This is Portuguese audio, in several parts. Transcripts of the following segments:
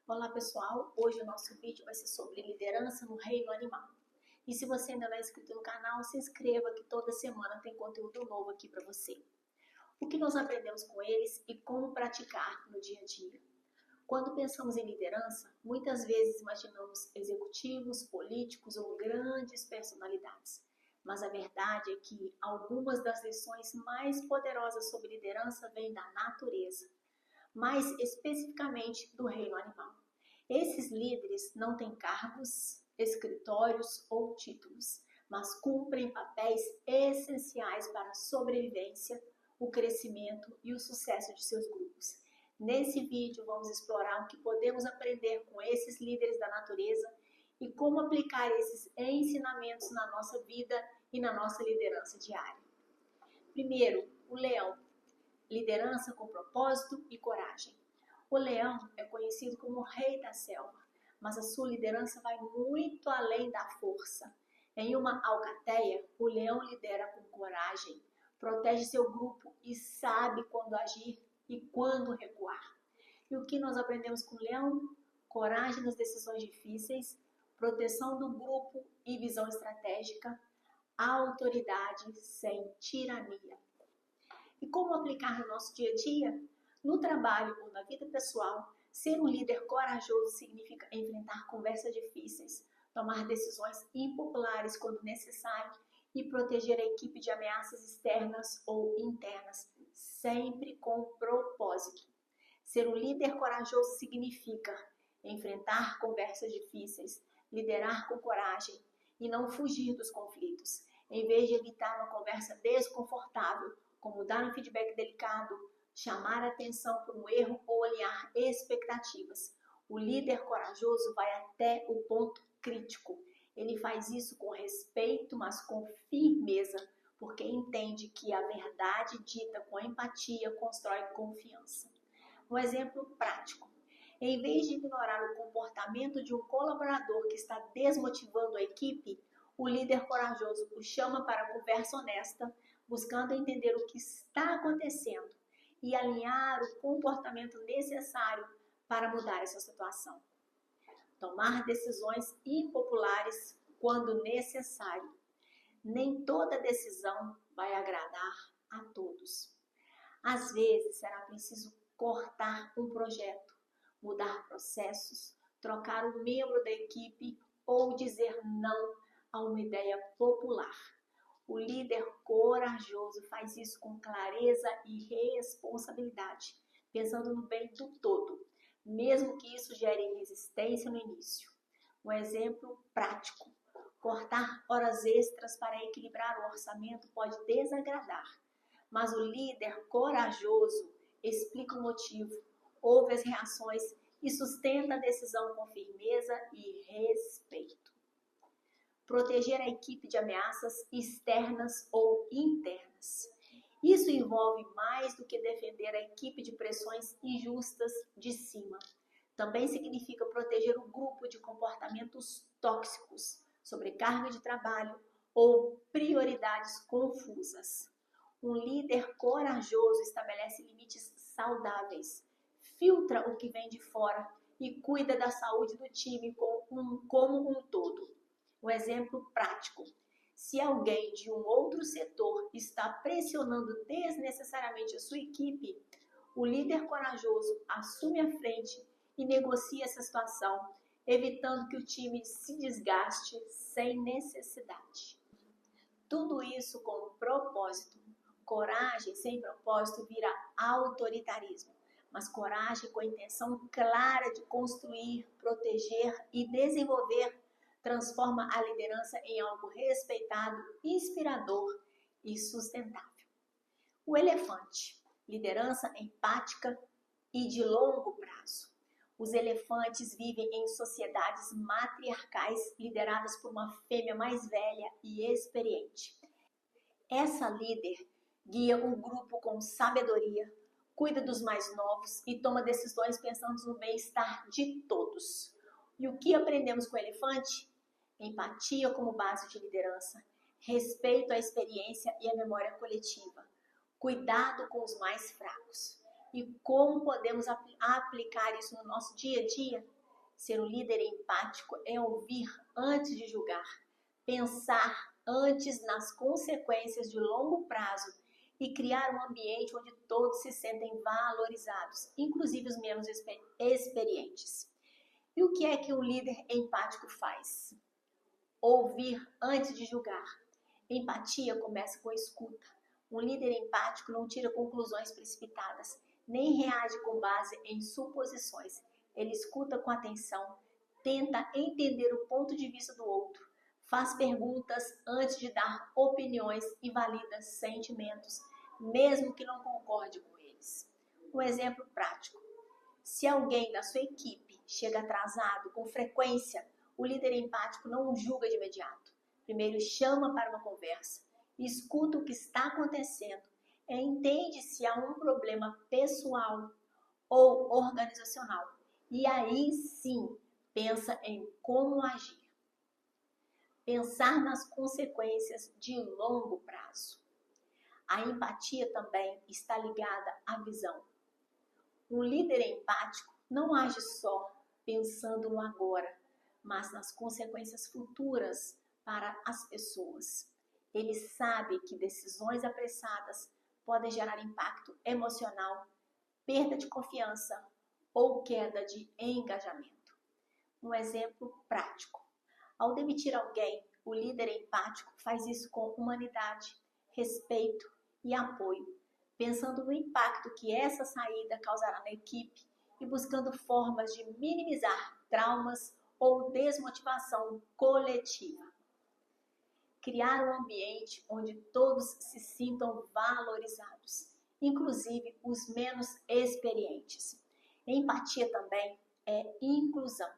Olá pessoal, hoje o nosso vídeo vai ser sobre liderança no reino animal. E se você ainda não é inscrito no canal, se inscreva que toda semana tem conteúdo novo aqui para você. O que nós aprendemos com eles e como praticar no dia a dia. Quando pensamos em liderança, muitas vezes imaginamos executivos, políticos ou grandes personalidades. Mas a verdade é que algumas das lições mais poderosas sobre liderança vêm da natureza, mais especificamente do reino animal. Esses líderes não têm cargos, escritórios ou títulos, mas cumprem papéis essenciais para a sobrevivência, o crescimento e o sucesso de seus grupos. Nesse vídeo vamos explorar o que podemos aprender com esses líderes da natureza e como aplicar esses ensinamentos na nossa vida e na nossa liderança diária. Primeiro, o leão. Liderança com propósito e coragem. O leão é conhecido como o rei da selva, mas a sua liderança vai muito além da força. Em uma alcateia, o leão lidera com coragem, protege seu grupo e sabe quando agir e quando recuar. E o que nós aprendemos com o leão? Coragem nas decisões difíceis, proteção do grupo e visão estratégica, autoridade sem tirania. E como aplicar no nosso dia a dia? No trabalho ou na vida pessoal, ser um líder corajoso significa enfrentar conversas difíceis, tomar decisões impopulares quando necessário e proteger a equipe de ameaças externas ou internas, sempre com propósito. Ser um líder corajoso significa enfrentar conversas difíceis, liderar com coragem e não fugir dos conflitos. Em vez de evitar uma conversa desconfortável, como dar um feedback delicado, chamar a atenção por um erro ou alinhar expectativas. O líder corajoso vai até o ponto crítico. Ele faz isso com respeito, mas com firmeza, porque entende que a verdade dita com empatia constrói confiança. Um exemplo prático. Em vez de ignorar o comportamento de um colaborador que está desmotivando a equipe, o líder corajoso o chama para a conversa honesta, buscando entender o que está acontecendo e alinhar o comportamento necessário para mudar essa situação. Tomar decisões impopulares quando necessário. Nem toda decisão vai agradar a todos. Às vezes será preciso cortar um projeto, mudar processos, trocar um membro da equipe ou dizer não a uma ideia popular. O líder corajoso faz isso com clareza e responsabilidade, pensando no bem do todo, mesmo que isso gere resistência no início. Um exemplo prático: cortar horas extras para equilibrar o orçamento pode desagradar, mas o líder corajoso explica o motivo, ouve as reações e sustenta a decisão com firmeza e respeito. Proteger a equipe de ameaças externas ou internas. Isso envolve mais do que defender a equipe de pressões injustas de cima. Também significa proteger o grupo de comportamentos tóxicos, sobrecarga de trabalho ou prioridades confusas. Um líder corajoso estabelece limites saudáveis, filtra o que vem de fora e cuida da saúde do time como um todo. Um exemplo prático: se alguém de um outro setor está pressionando desnecessariamente a sua equipe, o líder corajoso assume a frente e negocia essa situação, evitando que o time se desgaste sem necessidade. Tudo isso com um propósito. Coragem sem propósito vira autoritarismo, mas coragem com a intenção clara de construir, proteger e desenvolver transforma a liderança em algo respeitado, inspirador e sustentável. O elefante, liderança empática e de longo prazo. Os elefantes vivem em sociedades matriarcais lideradas por uma fêmea mais velha e experiente. Essa líder guia o grupo com sabedoria, cuida dos mais novos e toma decisões pensando no bem-estar de todos. E o que aprendemos com o elefante? Empatia como base de liderança, respeito à experiência e à memória coletiva, cuidado com os mais fracos. E como podemos aplicar isso no nosso dia a dia? Ser um líder empático é ouvir antes de julgar, pensar antes nas consequências de longo prazo e criar um ambiente onde todos se sentem valorizados, inclusive os menos experientes. E o que é que um líder empático faz? Ouvir antes de julgar. Empatia começa com a escuta. Um líder empático não tira conclusões precipitadas, nem reage com base em suposições. Ele escuta com atenção, tenta entender o ponto de vista do outro, faz perguntas antes de dar opiniões e valida sentimentos, mesmo que não concorde com eles. Um exemplo prático. Se alguém da sua equipe chega atrasado com frequência, o líder empático não o julga de imediato. Primeiro chama para uma conversa, escuta o que está acontecendo, entende se há um problema pessoal ou organizacional. E aí sim, pensa em como agir. Pensar nas consequências de longo prazo. A empatia também está ligada à visão. Um líder empático não age só pensando no agora, mas nas consequências futuras para as pessoas. Ele sabe que decisões apressadas podem gerar impacto emocional, perda de confiança ou queda de engajamento. Um exemplo prático. Ao demitir alguém, o líder empático faz isso com humanidade, respeito e apoio, pensando no impacto que essa saída causará na equipe e buscando formas de minimizar traumas ou desmotivação coletiva. Criar um ambiente onde todos se sintam valorizados, inclusive os menos experientes. Empatia também é inclusão.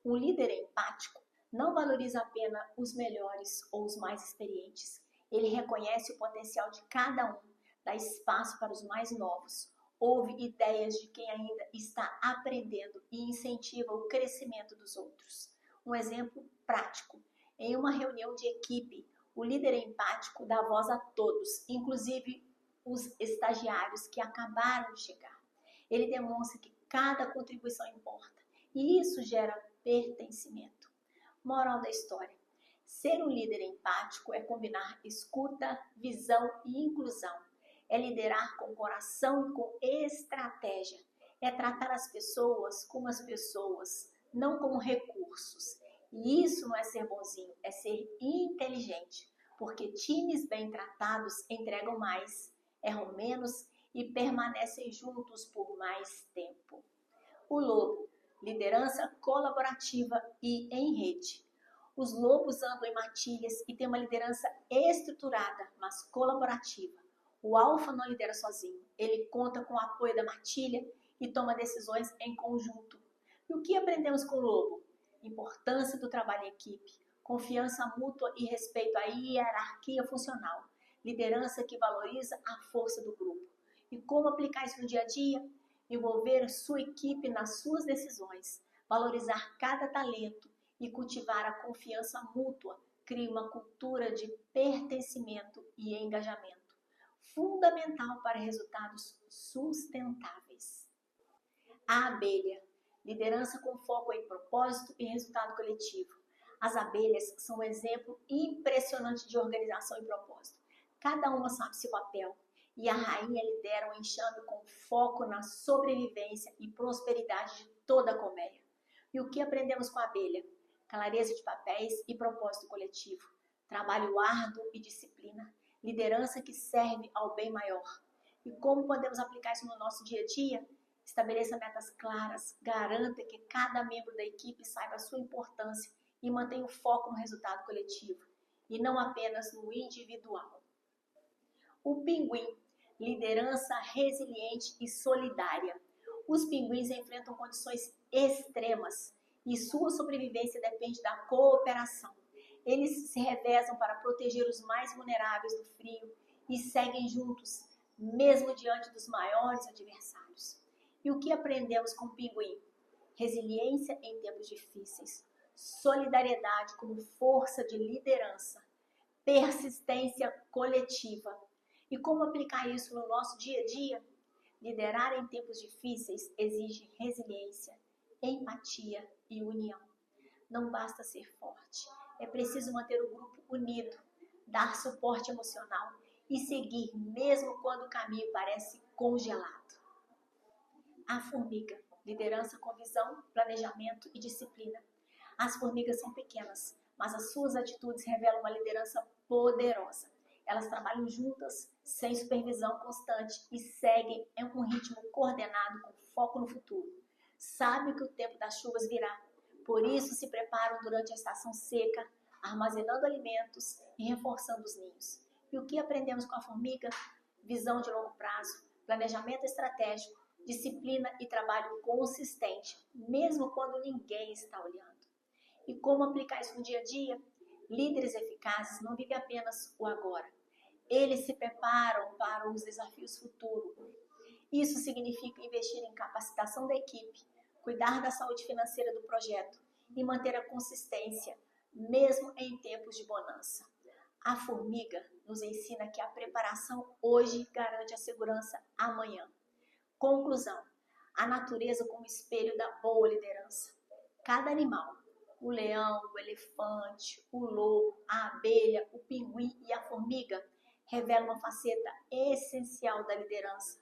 Um líder empático não valoriza apenas os melhores ou os mais experientes. Ele reconhece o potencial de cada um, dá espaço para os mais novos, ouve ideias de quem ainda está aprendendo e incentiva o crescimento dos outros. Um exemplo prático. Em uma reunião de equipe, o líder empático dá voz a todos, inclusive os estagiários que acabaram de chegar. Ele demonstra que cada contribuição importa e isso gera pertencimento. Moral da história. Ser um líder empático é combinar escuta, visão e inclusão. É liderar com coração e com estratégia. É tratar as pessoas como as pessoas, não como recursos. E isso não é ser bonzinho, é ser inteligente. Porque times bem tratados entregam mais, erram menos e permanecem juntos por mais tempo. O lobo. Liderança colaborativa e em rede. Os lobos andam em matilhas e têm uma liderança estruturada, mas colaborativa. O alfa não lidera sozinho, ele conta com o apoio da matilha e toma decisões em conjunto. E o que aprendemos com o lobo? Importância do trabalho em equipe, confiança mútua e respeito à hierarquia funcional, liderança que valoriza a força do grupo. E como aplicar isso no dia a dia? Envolver sua equipe nas suas decisões, valorizar cada talento e cultivar a confiança mútua cria uma cultura de pertencimento e engajamento, fundamental para resultados sustentáveis. A abelha, liderança com foco em propósito e resultado coletivo. As abelhas são um exemplo impressionante de organização e propósito. Cada uma sabe seu papel. E a rainha lidera um enxame com foco na sobrevivência e prosperidade de toda a colmeia. E o que aprendemos com a abelha? Clareza de papéis e propósito coletivo, trabalho árduo e disciplina, liderança que serve ao bem maior. E como podemos aplicar isso no nosso dia a dia? Estabeleça metas claras, garanta que cada membro da equipe saiba a sua importância e mantenha o foco no resultado coletivo, e não apenas no individual. O pinguim. Liderança resiliente e solidária. Os pinguins enfrentam condições extremas e sua sobrevivência depende da cooperação. Eles se revezam para proteger os mais vulneráveis do frio e seguem juntos, mesmo diante dos maiores adversários. E o que aprendemos com o pinguim? Resiliência em tempos difíceis, solidariedade como força de liderança, persistência coletiva. E como aplicar isso no nosso dia a dia? Liderar em tempos difíceis exige resiliência, empatia e união. Não basta ser forte, é preciso manter o grupo unido, dar suporte emocional e seguir mesmo quando o caminho parece congelado. A formiga, liderança com visão, planejamento e disciplina. As formigas são pequenas, mas as suas atitudes revelam uma liderança poderosa. Elas trabalham juntas, sem supervisão constante e seguem em um ritmo coordenado com foco no futuro. Sabem que o tempo das chuvas virá, por isso se preparam durante a estação seca, armazenando alimentos e reforçando os ninhos. E o que aprendemos com a formiga? Visão de longo prazo, planejamento estratégico, disciplina e trabalho consistente, mesmo quando ninguém está olhando. E como aplicar isso no dia a dia? Líderes eficazes não vivem apenas o agora. Eles se preparam para os desafios futuros. Isso significa investir em capacitação da equipe, cuidar da saúde financeira do projeto e manter a consistência, mesmo em tempos de bonança. A formiga nos ensina que a preparação hoje garante a segurança amanhã. Conclusão: a natureza como espelho da boa liderança. Cada animal, o leão, o elefante, o lobo, a abelha, o pinguim e a formiga, revela uma faceta essencial da liderança,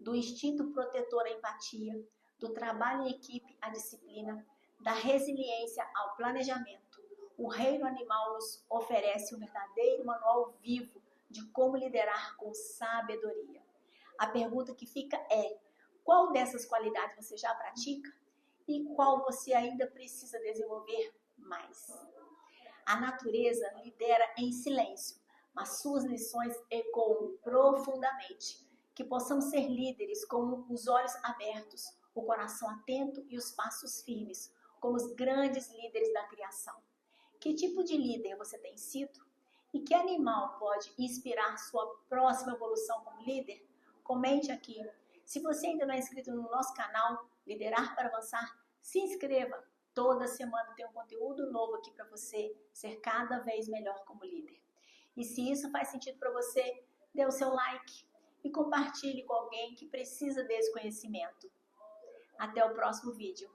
do instinto protetor à empatia, do trabalho em equipe à disciplina, da resiliência ao planejamento. O reino animal nos oferece um verdadeiro manual vivo de como liderar com sabedoria. A pergunta que fica é: qual dessas qualidades você já pratica e qual você ainda precisa desenvolver mais? A natureza lidera em silêncio, mas suas lições ecoam profundamente. Que possamos ser líderes com os olhos abertos, o coração atento e os passos firmes, como os grandes líderes da criação. Que tipo de líder você tem sido? E que animal pode inspirar sua próxima evolução como líder? Comente aqui. Se você ainda não é inscrito no nosso canal, Liderar para Avançar, se inscreva. Toda semana tem um conteúdo novo aqui para você ser cada vez melhor como líder. E se isso faz sentido para você, dê o seu like e compartilhe com alguém que precisa desse conhecimento. Até o próximo vídeo.